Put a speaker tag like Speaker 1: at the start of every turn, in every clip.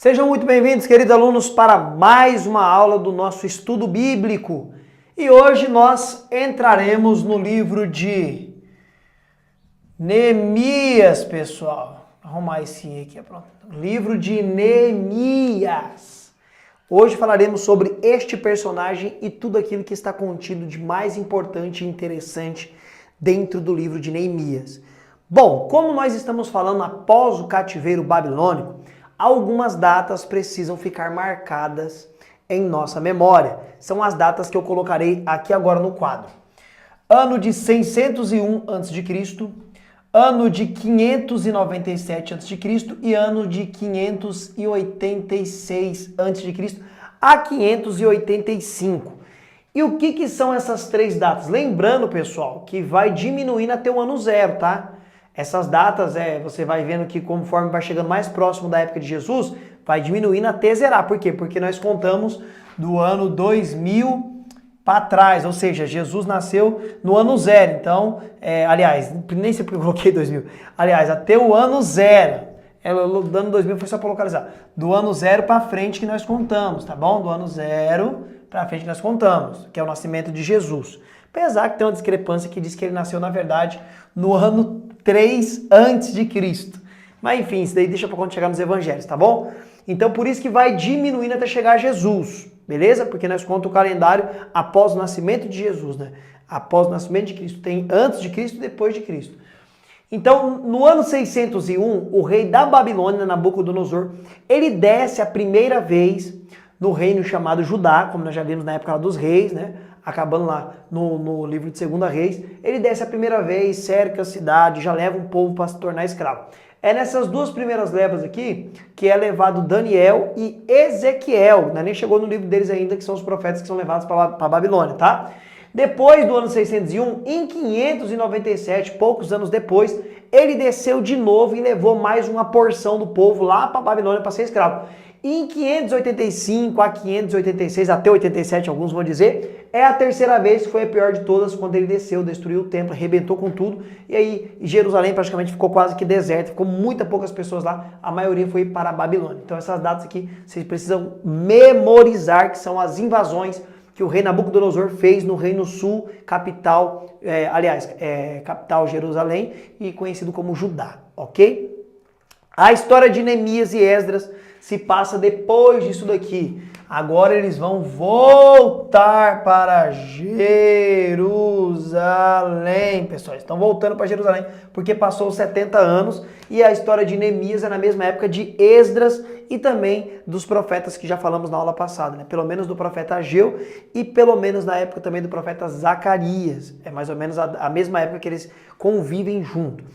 Speaker 1: Sejam muito bem-vindos, queridos alunos, para mais uma aula do nosso estudo bíblico. E hoje nós entraremos no livro de Neemias, pessoal. Vou arrumar esse aqui, pronto. Livro de Neemias. Hoje falaremos sobre este personagem e tudo aquilo que está contido de mais importante e interessante dentro do livro de Neemias. Bom, como nós estamos falando após o cativeiro babilônico, algumas datas precisam ficar marcadas em nossa memória. São as datas que eu colocarei aqui agora no quadro. Ano de 601 a.C., ano de 597 a.C. e ano de 586 a.C. a 585. E o que são essas três datas? Lembrando, pessoal, que vai diminuindo até o ano zero, tá? Essas datas, você vai vendo que conforme vai chegando mais próximo da época de Jesus, vai diminuindo até zerar. Por quê? Porque nós contamos do ano 2000 para trás, ou seja, Jesus nasceu no ano zero. Então, aliás, nem sei porque eu coloquei 2000. Aliás, até o ano zero. Do ano 2000 foi só para localizar. Do ano zero para frente que nós contamos, tá bom? Do ano zero para frente que nós contamos, que é o nascimento de Jesus. Apesar que tem uma discrepância que diz que ele nasceu, na verdade, no ano 3 antes de Cristo. Mas enfim, isso daí deixa para quando chegar nos evangelhos, tá bom? Então por isso que vai diminuindo até chegar a Jesus, beleza? Porque nós contamos o calendário após o nascimento de Jesus, né? Após o nascimento de Cristo. Tem antes de Cristo e depois de Cristo. Então, no ano 601, o rei da Babilônia, Nabucodonosor, ele desce a primeira vez no reino chamado Judá, como nós já vimos na época dos reis, né? Acabando lá no livro de 2 Reis, ele desce a primeira vez, cerca a cidade, já leva um povo para se tornar escravo. É nessas duas primeiras levas aqui que é levado Daniel e Ezequiel, né? Nem chegou no livro deles ainda, que são os profetas que são levados para a Babilônia, tá? Depois do ano 601, em 597, poucos anos depois, ele desceu de novo e levou mais uma porção do povo lá para a Babilônia para ser escravo. E em 585 a 586, até 87, alguns vão dizer, é a terceira vez, que foi a pior de todas, quando ele desceu, destruiu o templo, arrebentou com tudo, e aí Jerusalém praticamente ficou quase que deserta, ficou muitas poucas pessoas lá, a maioria foi para a Babilônia. Então essas datas aqui, vocês precisam memorizar, que são as invasões que o rei Nabucodonosor fez no Reino Sul, capital, capital Jerusalém, e conhecido como Judá, ok? A história de Neemias e Esdras se passa depois disso daqui. Agora eles vão voltar para Jerusalém, pessoal. Estão voltando para Jerusalém porque passou 70 anos e a história de Neemias é na mesma época de Esdras e também dos profetas que já falamos na aula passada, né? Pelo menos do profeta Ageu e pelo menos na época também do profeta Zacarias. É mais ou menos a mesma época que eles convivem junto.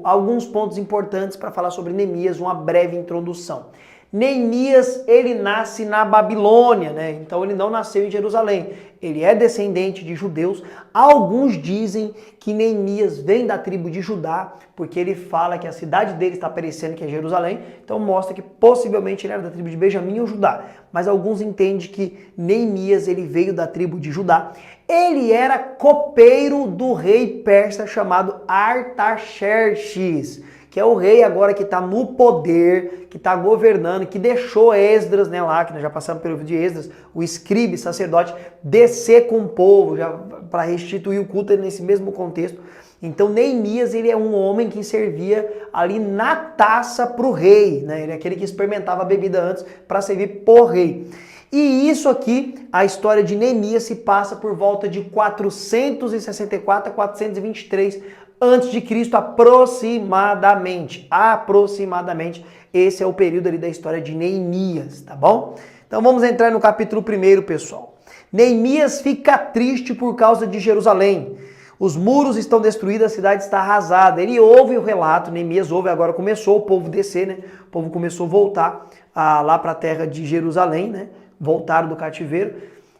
Speaker 1: Alguns pontos importantes para falar sobre Neemias, uma breve introdução. Neemias, ele nasce na Babilônia, né? Então ele não nasceu em Jerusalém. Ele é descendente de judeus. Alguns dizem que Neemias vem da tribo de Judá, porque ele fala que a cidade dele está perecendo, que é Jerusalém. Então mostra que possivelmente ele era da tribo de Benjamim ou Judá. Mas alguns entendem que Neemias, ele veio da tribo de Judá. Ele era copeiro do rei persa chamado Artaxerxes, que é o rei agora que está no poder, que está governando, que deixou Esdras, né, lá, que nós já passamos pelo vídeo de Esdras, o escribe, sacerdote, descer com o povo, já para restituir o culto nesse mesmo contexto. Então Neemias, ele é um homem que servia ali na taça para o rei, né? Ele é aquele que experimentava a bebida antes para servir por rei. E isso aqui, a história de Neemias se passa por volta de 464 a 423 antes de Cristo, aproximadamente. Aproximadamente, esse é o período ali da história de Neemias, tá bom? Então vamos entrar no capítulo 1, pessoal. Neemias fica triste por causa de Jerusalém. Os muros estão destruídos, a cidade está arrasada. Ele ouve o relato, Neemias ouve, agora começou o povo descer, né? O povo começou a voltar lá para a terra de Jerusalém, né? Voltaram do cativeiro.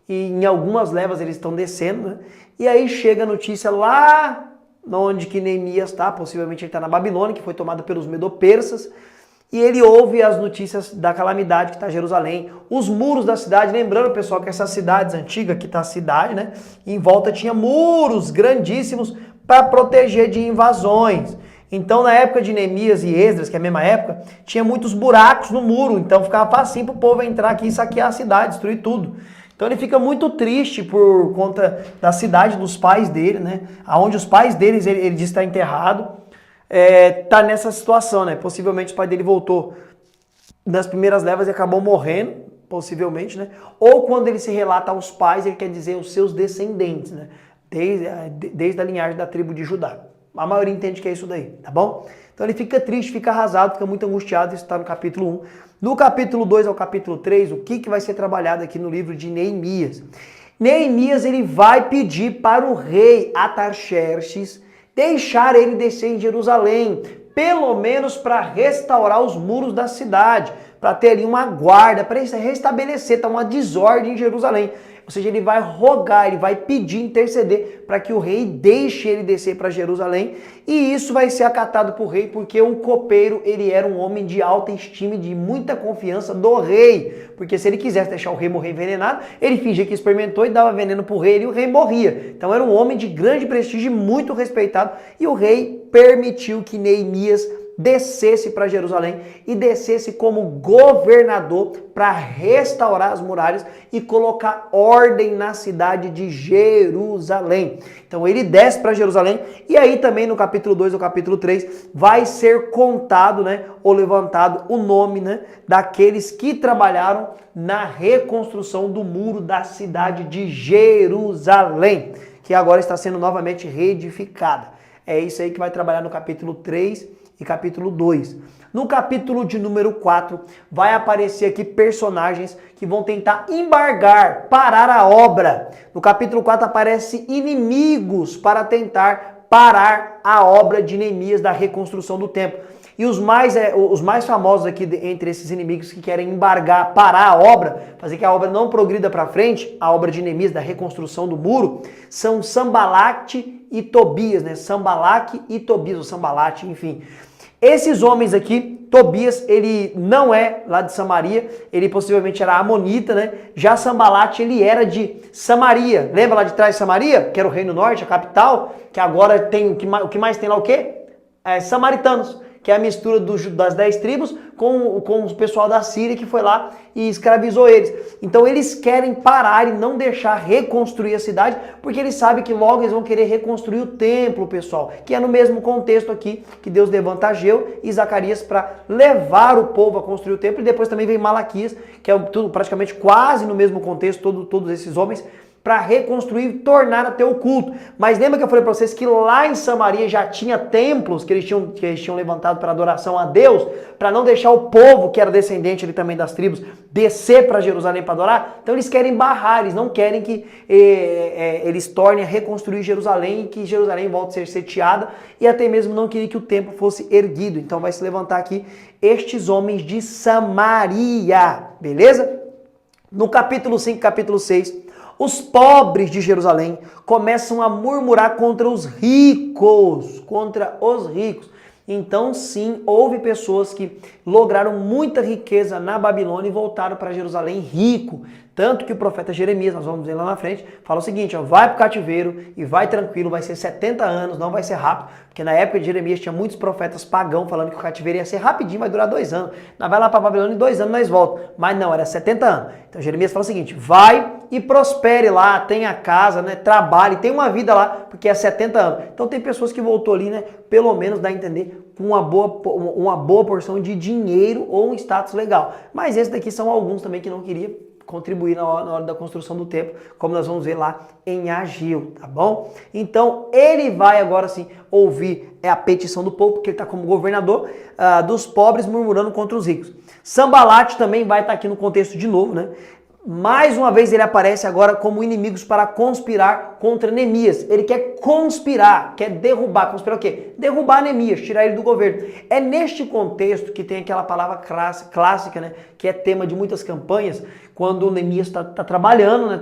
Speaker 1: E em algumas levas eles estão descendo, né? E aí chega a notícia lá onde que Neemias está, possivelmente ele está na Babilônia, que foi tomada pelos medo-persas. E ele ouve as notícias da calamidade que está em Jerusalém, os muros da cidade, lembrando, pessoal, que essas cidades antigas, aqui está a cidade, né? Em volta tinha muros grandíssimos para proteger de invasões. Então, na época de Neemias e Esdras, que é a mesma época, tinha muitos buracos no muro, então ficava facinho para o povo entrar aqui e saquear a cidade, destruir tudo. Então ele fica muito triste por conta da cidade dos pais dele, né? Aonde os pais deles, ele diz que está enterrado, tá nessa situação, né? Possivelmente o pai dele voltou nas primeiras levas e acabou morrendo, possivelmente, né? Ou quando ele se relata aos pais, ele quer dizer os seus descendentes, né? Desde a linhagem da tribo de Judá. A maioria entende que é isso daí, tá bom? Então ele fica triste, fica arrasado, fica muito angustiado, isso está no capítulo 1. No capítulo 2 ao capítulo 3, o que vai ser trabalhado aqui no livro de Neemias? Neemias, ele vai pedir para o rei Atarxerxes deixar ele descer em Jerusalém, pelo menos para restaurar os muros da cidade, para ter ali uma guarda, para restabelecer, tá uma desordem em Jerusalém. Ou seja, ele vai rogar, ele vai pedir, interceder para que o rei deixe ele descer para Jerusalém, e isso vai ser acatado por rei, porque o copeiro, ele era um homem de alta estima e de muita confiança do rei, porque se ele quisesse deixar o rei morrer envenenado, ele fingia que experimentou e dava veneno pro rei e o rei morria. Então era um homem de grande prestígio e muito respeitado, e o rei permitiu que Neemias descesse para Jerusalém e descesse como governador para restaurar as muralhas e colocar ordem na cidade de Jerusalém. Então ele desce para Jerusalém, e aí também no capítulo 2 ou capítulo 3 vai ser contado, né, ou levantado o nome, né, daqueles que trabalharam na reconstrução do muro da cidade de Jerusalém, que agora está sendo novamente reedificada. É isso aí que vai trabalhar no capítulo 3 e capítulo 2. No capítulo de número 4, vai aparecer aqui personagens que vão tentar embargar, parar a obra. No capítulo 4 aparece inimigos para tentar parar a obra de Neemias da reconstrução do templo. E os mais famosos aqui entre esses inimigos que querem embargar, parar a obra, fazer que a obra não progrida para frente, a obra de Neemias da reconstrução do muro, são Sambalate e Tobias, né? Sambalate e Tobias, ou Sambalate, enfim. Esses homens aqui, Tobias, ele não é lá de Samaria, ele possivelmente era amonita, né? Já Sambalate, ele era de Samaria. Lembra lá de trás de Samaria? Que era o Reino Norte, a capital, que agora tem, o que mais tem lá o quê? Samaritanos, que é a mistura das 10 tribos com o pessoal da Síria que foi lá e escravizou eles. Então eles querem parar e não deixar reconstruir a cidade, porque eles sabem que logo eles vão querer reconstruir o templo, pessoal, que é no mesmo contexto aqui que Deus levanta Ageu e Zacarias para levar o povo a construir o templo, e depois também vem Malaquias, que é tudo praticamente quase no mesmo contexto, todos esses homens, para reconstruir e tornar a ter o culto. Mas lembra que eu falei para vocês que lá em Samaria já tinha templos que eles tinham levantado para adoração a Deus, para não deixar o povo, que era descendente ali também das tribos, descer para Jerusalém para adorar? Então eles querem barrar, eles não querem que eles tornem a reconstruir Jerusalém e que Jerusalém volte a ser sitiada, e até mesmo não queria que o templo fosse erguido. Então vai se levantar aqui estes homens de Samaria, beleza? No capítulo 5, capítulo 6, os pobres de Jerusalém começam a murmurar contra os ricos, Então, sim, houve pessoas que lograram muita riqueza na Babilônia e voltaram para Jerusalém rico. Tanto que o profeta Jeremias, nós vamos ver lá na frente, fala o seguinte, ó, vai para o cativeiro e vai tranquilo, vai ser 70 anos, não vai ser rápido, porque na época de Jeremias tinha muitos profetas pagãos falando que o cativeiro ia ser rapidinho, vai durar 2 anos. Nós vai lá para a Babilônia em 2 anos nós voltamos. Mas não, era 70 anos. Então Jeremias fala o seguinte, vai e prospere lá, tenha casa, né, trabalhe, tenha uma vida lá, porque é 70 anos. Então tem pessoas que voltou ali, né, pelo menos dá a entender, com uma boa porção de dinheiro ou um status legal. Mas esses daqui são alguns também que não queriam contribuir na hora da construção do templo, como nós vamos ver lá em Ageu, tá bom? Então ele vai agora sim ouvir a petição do povo, porque ele está como governador dos pobres murmurando contra os ricos. Sambalate também vai estar aqui no contexto de novo, né? Mais uma vez ele aparece agora como inimigos para conspirar contra Neemias. Ele quer conspirar, quer derrubar. Conspirar o quê? Derrubar Neemias, tirar ele do governo. É neste contexto que tem aquela palavra clássica, né? Que é tema de muitas campanhas, quando o Neemias está trabalhando, né?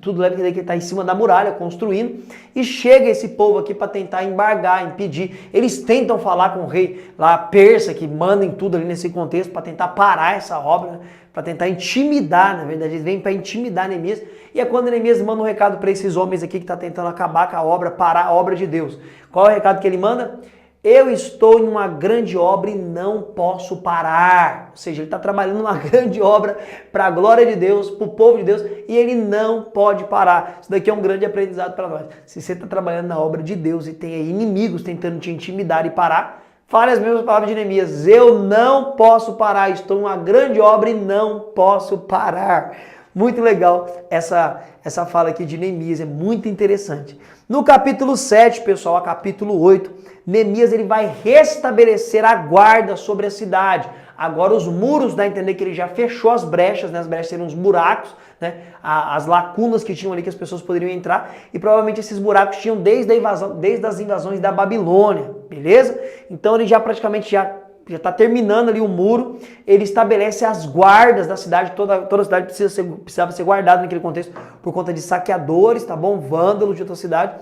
Speaker 1: Tudo leva a crer que ele está em cima da muralha, construindo, e chega esse povo aqui para tentar embargar, impedir. Eles tentam falar com o rei lá persa, que manda em tudo ali nesse contexto, para tentar parar essa obra, né? Para tentar intimidar, na verdade, eles vêm para intimidar Neemias, e é quando Neemias manda um recado para esses homens aqui que está tentando acabar com a obra, parar a obra de Deus. Qual é o recado que ele manda? eu estou em uma grande obra e não posso parar. Ou seja, ele está trabalhando numa grande obra para a glória de Deus, para o povo de Deus, e ele não pode parar. Isso daqui é um grande aprendizado para nós. Se você está trabalhando na obra de Deus e tem aí inimigos tentando te intimidar e parar, fale as mesmas palavras de Neemias: eu não posso parar, estou em uma grande obra e não posso parar. Muito legal essa fala aqui de Neemias, é muito interessante. No capítulo 7, pessoal, a capítulo 8, Neemias ele vai restabelecer a guarda sobre a cidade. Agora os muros, dá a entender que ele já fechou as brechas, né? As brechas seriam os buracos, né? As lacunas que tinham ali que as pessoas poderiam entrar, e provavelmente esses buracos tinham desde as invasões da Babilônia, beleza? Então ele já praticamente já está terminando ali o muro, ele estabelece as guardas da cidade, toda a cidade precisava ser guardada naquele contexto por conta de saqueadores, tá bom? Vândalos de outra cidade.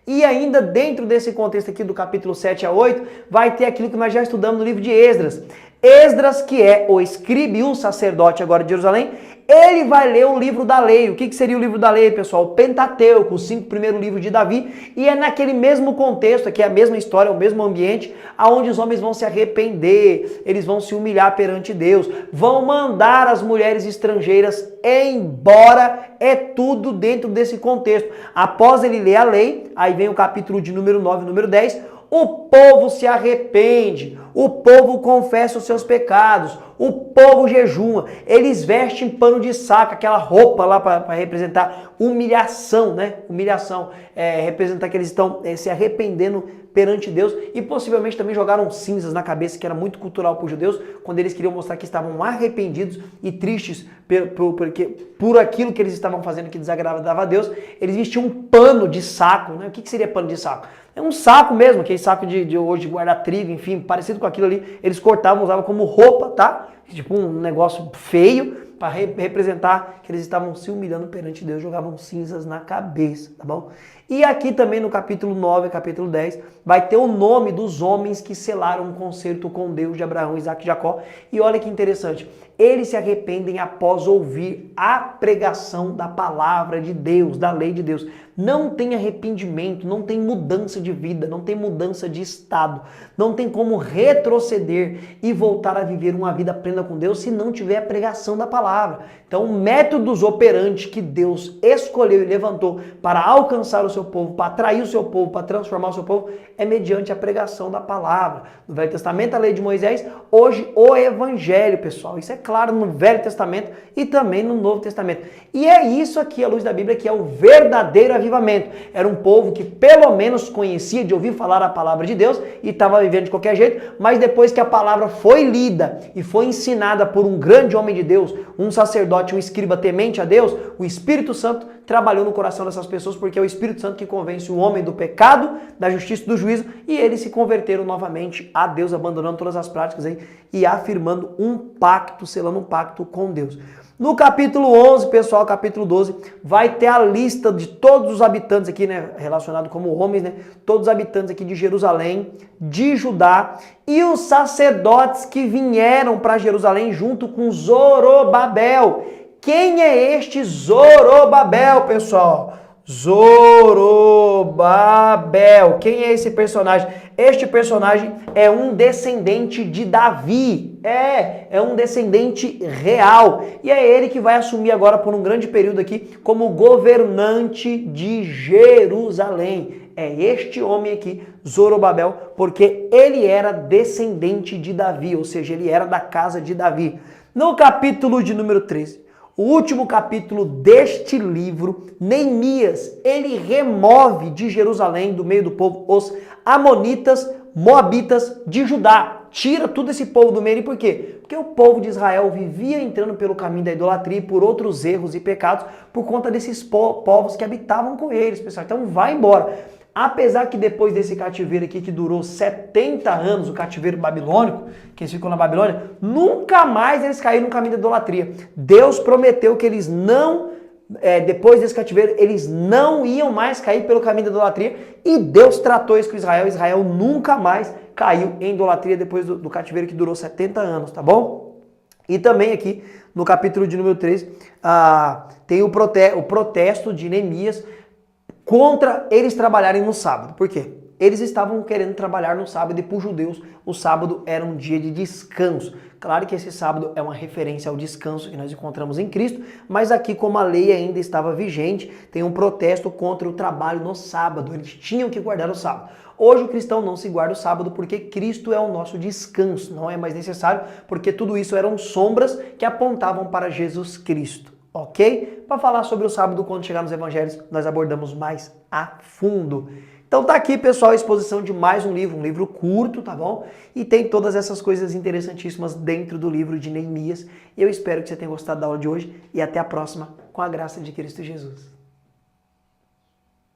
Speaker 1: E ainda dentro desse contexto aqui do capítulo 7 a 8, vai ter aquilo que nós já estudamos no livro de Esdras. Esdras, que é o escriba e o sacerdote agora de Jerusalém, ele vai ler o livro da lei. O que seria o livro da lei, pessoal? O Pentateuco, os 5 primeiros livros de Davi, e é naquele mesmo contexto, aqui é a mesma história, o mesmo ambiente, aonde os homens vão se arrepender, eles vão se humilhar perante Deus, vão mandar as mulheres estrangeiras embora, é tudo dentro desse contexto. Após ele ler a lei, aí vem o capítulo de número 9, número 10, o povo se arrepende, o povo confessa os seus pecados, o povo jejuma, eles vestem pano de saco, aquela roupa lá para representar humilhação, né? Humilhação, representar que eles estão se arrependendo perante Deus, e possivelmente também jogaram cinzas na cabeça, que era muito cultural para os judeus, quando eles queriam mostrar que estavam arrependidos e tristes por aquilo que eles estavam fazendo que desagradava a Deus. Eles vestiam um pano de saco, né? O que seria pano de saco? É um saco mesmo, aquele saco de hoje de guardar trigo, enfim, parecido com aquilo ali. Eles cortavam, usavam como roupa, tá? Tipo um negócio feio, para representar que eles estavam se humilhando perante Deus, jogavam cinzas na cabeça, tá bom? E aqui também no capítulo 9, capítulo 10, vai ter o nome dos homens que selaram um concerto com Deus de Abraão, Isaac e Jacó. E olha que interessante, eles se arrependem após ouvir a pregação da palavra de Deus, da lei de Deus. Não tem arrependimento, não tem mudança de vida, não tem mudança de estado, não tem como retroceder e voltar a viver uma vida plena com Deus se não tiver a pregação da palavra. Então, métodos operantes que Deus escolheu e levantou para alcançar o seu povo, para atrair o seu povo, para transformar o seu povo, é mediante a pregação da palavra. No Velho Testamento, a lei de Moisés, hoje o Evangelho, pessoal. Isso é claro no Velho Testamento e também no Novo Testamento. E é isso aqui, à luz da Bíblia, que é o verdadeiro avivamento. Era um povo que pelo menos conhecia de ouvir falar a palavra de Deus e estava vivendo de qualquer jeito, mas depois que a palavra foi lida e foi ensinada por um grande homem de Deus, um sacerdote, um escriba temente a Deus, o Espírito Santo trabalhou no coração dessas pessoas, porque é o Espírito Santo que convence o homem do pecado, da justiça e do juízo, e eles se converteram novamente a Deus, abandonando todas as práticas aí e afirmando um pacto, selando um pacto com Deus. No capítulo 11, pessoal, capítulo 12, vai ter a lista de todos os habitantes aqui, né, relacionado como homens, né, todos os habitantes aqui de Jerusalém, de Judá, e os sacerdotes que vieram para Jerusalém junto com Zorobabel. Quem é este Zorobabel, pessoal? Zorobabel. Quem é esse personagem? Este personagem é um descendente de Davi. É um descendente real. E é ele que vai assumir agora por um grande período aqui como governante de Jerusalém. É este homem aqui, Zorobabel, porque ele era descendente de Davi, ou seja, ele era da casa de Davi. No capítulo de número 13, o último capítulo deste livro, Neemias, ele remove de Jerusalém, do meio do povo, os amonitas, moabitas de Judá. Tira todo esse povo do meio. Por quê? Porque o povo de Israel vivia entrando pelo caminho da idolatria e por outros erros e pecados por conta desses povos que habitavam com eles, pessoal. Então vai embora. Apesar que depois desse cativeiro aqui, que durou 70 anos, o cativeiro babilônico, que eles ficam na Babilônia, nunca mais eles caíram no caminho da idolatria. Deus prometeu que eles não, depois desse cativeiro, eles não iam mais cair pelo caminho da idolatria, e Deus tratou isso com Israel. Israel nunca mais caiu em idolatria depois do cativeiro que durou 70 anos, tá bom? E também aqui, no capítulo de número 13, tem o protesto de Neemias contra eles trabalharem no sábado. Por quê? eles estavam querendo trabalhar no sábado e para os judeus o sábado era um dia de descanso. Claro que esse sábado é uma referência ao descanso que nós encontramos em Cristo, mas aqui como a lei ainda estava vigente, tem um protesto contra o trabalho no sábado. Eles tinham que guardar o sábado. Hoje o cristão não se guarda o sábado porque Cristo é o nosso descanso, não é mais necessário, porque tudo isso eram sombras que apontavam para Jesus Cristo, ok? Para falar sobre o sábado, quando chegar nos evangelhos, nós abordamos mais a fundo. Então tá aqui, pessoal, a exposição de mais um livro curto, tá bom? E tem todas essas coisas interessantíssimas dentro do livro de Neemias. E eu espero que você tenha gostado da aula de hoje e até a próxima, com a graça de Cristo Jesus.